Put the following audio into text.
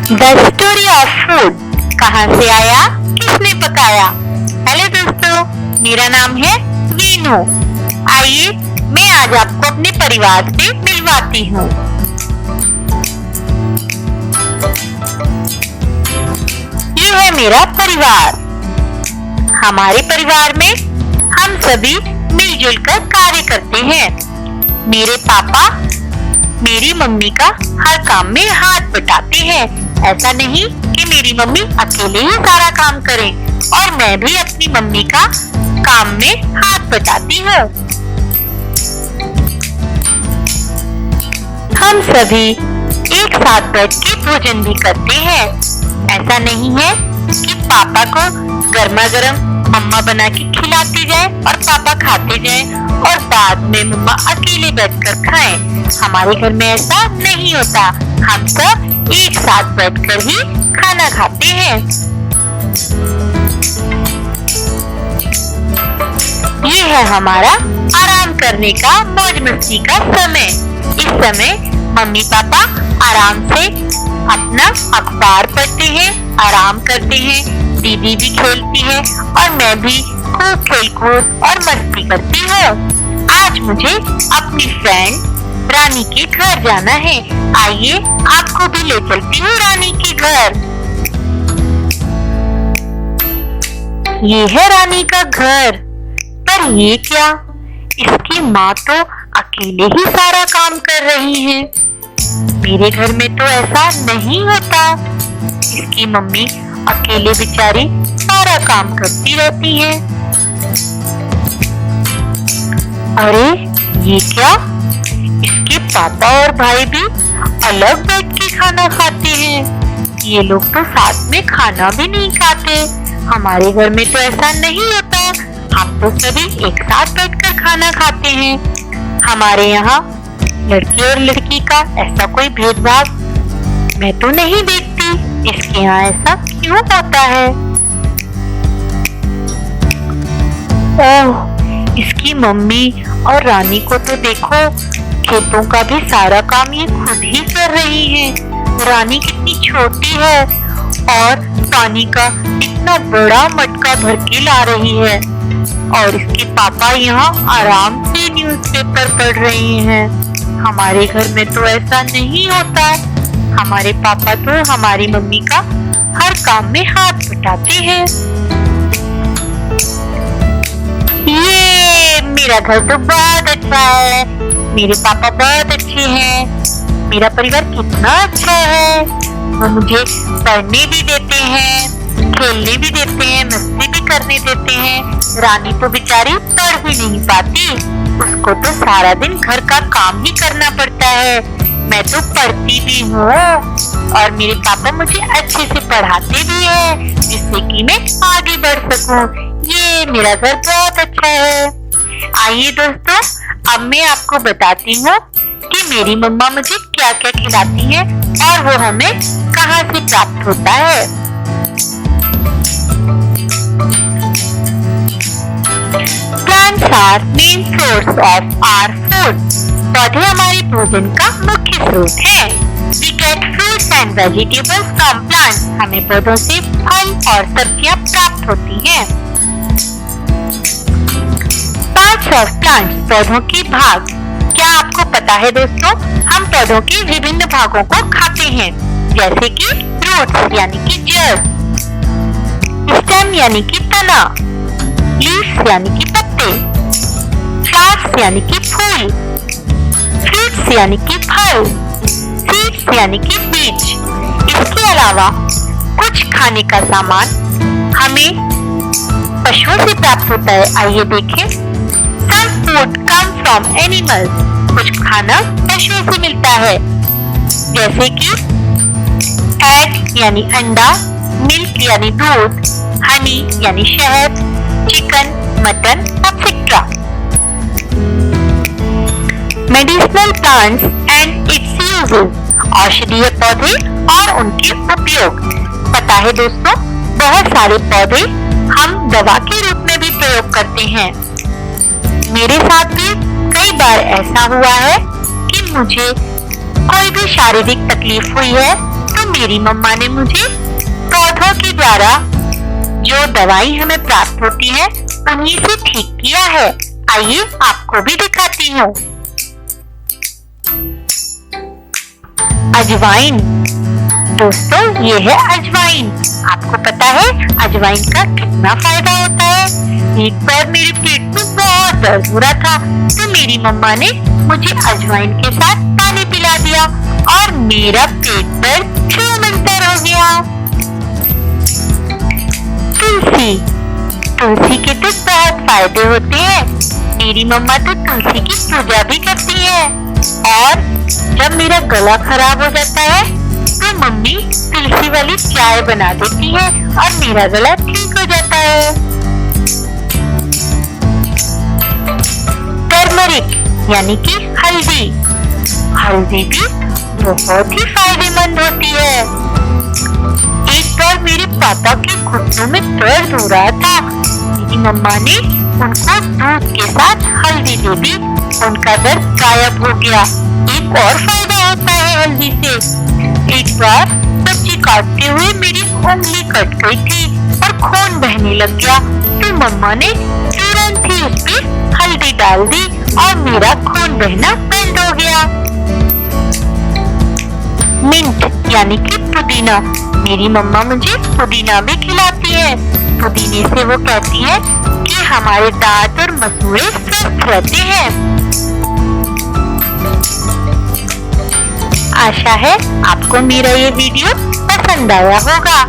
The story of food, कहाँ से आया, किसने पकाया। हेलो दोस्तों, मेरा नाम है वीनू। आइए मैं आज आपको अपने परिवार से मिलवाती हूँ। ये है मेरा परिवार। हमारे परिवार में हम सभी मिलजुल कर कार्य करते हैं। मेरे पापा मेरी मम्मी का हर काम में हाथ बटाते हैं। ऐसा नहीं कि मेरी मम्मी अकेले ही सारा काम करें, और मैं भी अपनी मम्मी का काम में हाथ बटाती हूँ। हम सभी एक साथ बैठ के भोजन भी करते हैं। ऐसा नहीं है कि पापा को गर्मा गर्म मम्मा बना के खिलाती जाए और पापा खाते जाए और बाद में मम्मा अकेले बैठकर खाएं। हमारे घर में ऐसा नहीं होता। हम सब एक साथ बैठकर ही खाना खाते हैं। ये है हमारा आराम करने का, मौज मस्ती का समय। इस समय मम्मी पापा आराम से अपना अखबार पढ़ते हैं, आराम करते हैं। दीदी भी खेलती है और मैं भी खूब खेलकूद और मस्ती करती हूँ। आज मुझे अपनी फ्रेंड रानी के घर जाना है। आइए आपको भी ले चलती हूँ रानी के घर। ये है रानी का घर। पर ये क्या, इसकी माँ तो अकेले ही सारा काम कर रही है। मेरे घर में तो ऐसा नहीं होता। इसकी मम्मी अकेले बेचारी सारा काम करती रहती है। अरे ये क्या, इसके पापा और भाई भी अलग बैठ के खाना खाते हैं। ये लोग तो साथ में खाना भी नहीं खाते। हमारे घर में तो ऐसा नहीं होता। हम तो सभी एक साथ बैठकर खाना खाते हैं। हमारे यहाँ लड़के और लड़की का ऐसा कोई भेदभाव मैं तो नहीं देखती। इसके यहाँ ऐसा क्यों होता है? ओह, इसकी मम्मी और रानी को तो देखो, खेतों का भी सारा काम ये खुद ही कर रही है। रानी कितनी छोटी है और पानी का इतना बड़ा मटका भर के ला रही है, और इसके पापा यहाँ आराम से न्यूज़पेपर पढ़ रहे हैं। हमारे घर में तो ऐसा नहीं होता। हमारे पापा तो हमारी मम्मी का हर काम में हाथ बटाते हैं। ये मेरा घर तो बहुत अच्छा है। मेरे पापा बहुत अच्छे हैं। मेरा परिवार कितना अच्छा है। वो मुझे पढ़ने भी देते हैं, खेलने भी देते हैं, मस्ती भी करने देते हैं। रानी तो बेचारी पढ़ भी नहीं पाती। उसको तो सारा दिन घर का काम ही करना पड़ता है। मैं तो पढ़ती भी हूँ और मेरे पापा मुझे अच्छे से पढ़ाते भी हैं, जिससे कि मैं आगे बढ़ सकूं। ये मेरा घर बहुत अच्छा है। आइए दोस्तों, अब मैं आपको बताती हूँ कि मेरी मम्मा मुझे क्या क्या खिलाती है और वो हमें कहाँ से प्राप्त होता है। Plants are main source of our food. पौधे हमारे भोजन का मुख्य स्रोत है। We get fruits and vegetables from plants. हमें पौधों से फल और सब्जियां प्राप्त होती हैं। Parts of plants, पौधों के भाग। क्या आपको पता है दोस्तों, हम पौधों के विभिन्न भागों को खाते हैं, जैसे कि रूट्स यानी कि जड़, स्टेम यानी कि तना, लीव्स यानी कि पत्ते, फ्लावर्स यानी कि फूल, फ्रूट्स यानी कि फल, सीड्स यानी कि बीज। इसके अलावा कुछ खाने का सामान हमें पशुओं से प्राप्त होता है। आइए देखें। Some food comes from animals. कुछ खाना पशुओं से मिलता है, जैसे कि एग यानी अंडा, मिल्क यानी दूध, हनी यानी शहद, chicken, mutton, etcetera. Medicinal plants and it's uses, औषधीय पौधे और उनके उपयोग। पता है दोस्तों, बहुत सारे पौधे हम दवा के रूप में भी प्रयोग करते हैं। मेरे साथ भी कई बार ऐसा हुआ है कि मुझे कोई भी शारीरिक तकलीफ हुई है तो मेरी मम्मा ने मुझे पौधों के द्वारा जो दवाई हमें प्राप्त होती है उन्हीं से ठीक किया है। आइए आपको भी दिखाती हूँ। अजवाइन, दोस्तों ये है अजवाइन। आपको पता है अजवाइन का कितना फायदा होता है। एक बार मेरे पेट में बहुत दर्द हो रहा था तो मेरी मम्मा ने मुझे अजवाइन के साथ पानी पिला दिया और मेरा पेट दर्द 6 मिनट हो गया। तुलसी, तुलसी के तो बहुत फायदे होते हैं। मेरी मम्मा तो तुलसी की पूजा भी करती है और जब मेरा गला खराब हो जाता है तो मम्मी तुलसी वाली चाय बना देती है और मेरा गला ठीक हो जाता है। टर्मरिक यानी कि हल्दी, हल्दी भी बहुत ही फायदेमंद होती है। एक बार मेरे पापा के घुटनों में दर्द हो रहा था। मेरी मम्मा ने उनको दूध के साथ हल्दी दे दी, उनका दर्द गायब हो गया। एक और फायदा होता है हल्दी से। एक बार सब्जी काटते हुए मेरी उंगली कट गई थी और खून बहने लग गया तो मम्मा ने तुरंत ही उस पे हल्दी डाल दी और मेरा खून बहना बंद हो गया। मिंट यानी कि पुदीना, मेरी मम्मा मुझे पुदीना भी खिलाती है। पुदीने से वो कहती है कि हमारे दांत और मसूड़े स्वस्थ रहते हैं। आशा है आपको मेरा ये वीडियो पसंद आया होगा।